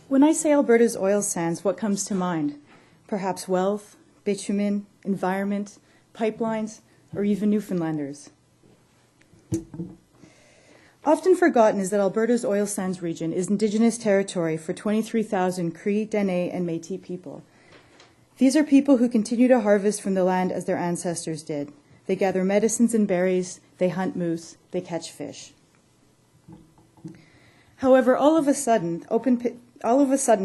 When I say Alberta's oil sands, what comes to mind? Perhaps wealth, bitumen, environment, pipelines, or even Newfoundlanders. Often forgotten is that Alberta's oil sands region is Indigenous territory for 23,000 Cree, Dene, and Métis people. These are people who continue to harvest from the land as their ancestors did. They gather medicines and berries, they hunt moose, they catch fish. However, all of a sudden,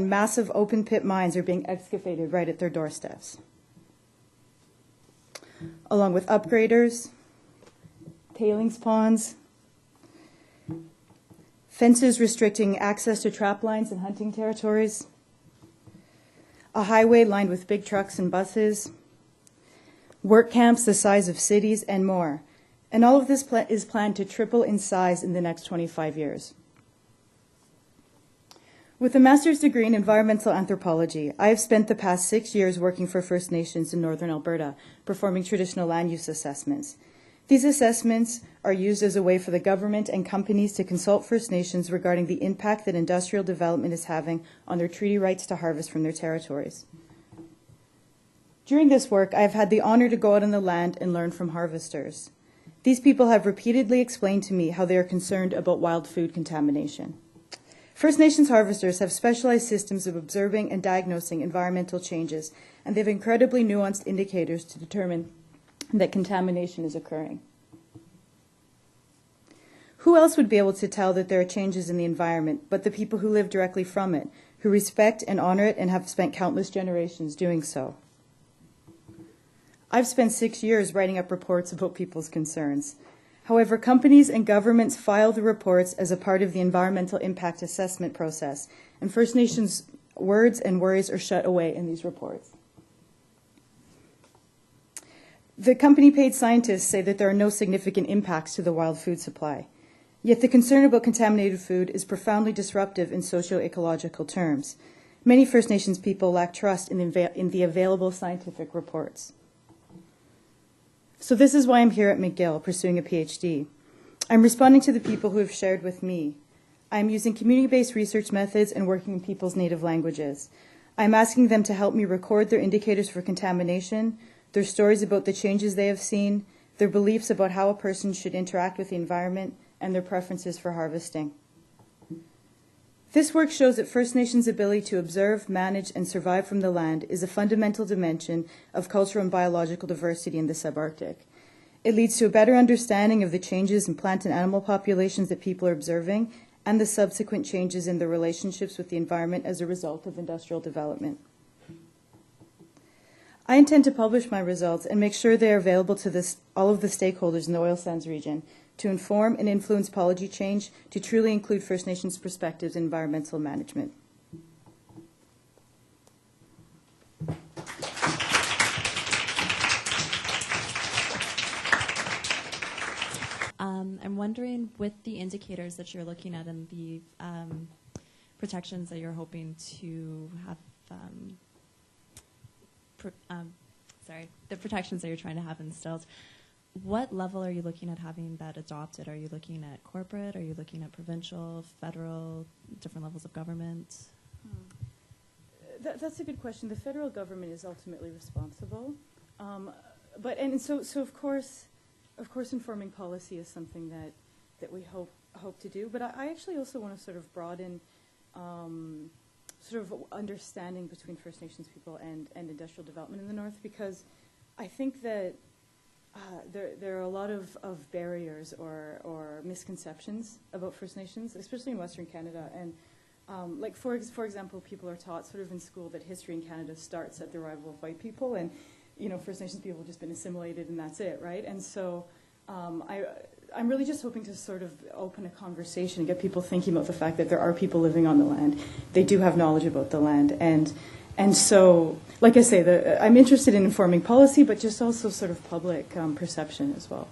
massive open pit mines are being excavated right at their doorsteps, along with upgraders, tailings ponds, fences restricting access to trap lines and hunting territories, a highway lined with big trucks and buses, work camps the size of cities, and more. And all of this is planned to triple in size in the next 25 years. With a master's degree in environmental anthropology, I have spent the past 6 years working for First Nations in northern Alberta, performing traditional land use assessments. These assessments are used as a way for the government and companies to consult First Nations regarding the impact that industrial development is having on their treaty rights to harvest from their territories. During this work, I have had the honor to go out on the land and learn from harvesters. These people have repeatedly explained to me how they are concerned about wild food contamination. First Nations harvesters have specialized systems of observing and diagnosing environmental changes, and they have incredibly nuanced indicators to determine that contamination is occurring. Who else would be able to tell that there are changes in the environment but the people who live directly from it, who respect and honor it and have spent countless generations doing so? I've spent 6 years writing up reports about people's concerns. However, companies and governments file the reports as a part of the environmental impact assessment process, and First Nations words and worries are shut away in these reports. The company-paid scientists say that there are no significant impacts to the wild food supply. Yet the concern about contaminated food is profoundly disruptive in socio-ecological terms. Many First Nations people lack trust in the available scientific reports. So this is why I'm here at McGill pursuing a PhD. I'm responding to the people who have shared with me. I'm using community-based research methods and working in people's native languages. I'm asking them to help me record their indicators for contamination, their stories about the changes they have seen, their beliefs about how a person should interact with the environment, and their preferences for harvesting. This work shows that First Nations' ability to observe, manage, and survive from the land is a fundamental dimension of cultural and biological diversity in the subarctic. It leads to a better understanding of the changes in plant and animal populations that people are observing and the subsequent changes in their relationships with the environment as a result of industrial development. I intend to publish my results and make sure they are available to all of the stakeholders in the oil sands region to inform and influence policy change to truly include First Nations perspectives in environmental management. I'm wondering, with the indicators that you're looking at and the protections that you're hoping to have, the protections that you're trying to have instilled, what level are you looking at having that adopted? Are you looking at corporate? Are you looking at provincial, federal, different levels of government? That's a good question. The federal government is ultimately responsible, so of course, informing policy is something that we hope to do. But I actually also want to sort of broaden sort of understanding between First Nations people and industrial development in the North, because I think that there are a lot of barriers or misconceptions about First Nations, especially in Western Canada. And like for example, people are taught sort of in school that history in Canada starts at the arrival of white people, and First Nations people have just been assimilated and that's it, right? And so I'm really just hoping to sort of open a conversation and get people thinking about the fact that there are people living on the land. They do have knowledge about the land, and so, like I say, I'm interested in informing policy, but just also sort of public perception as well.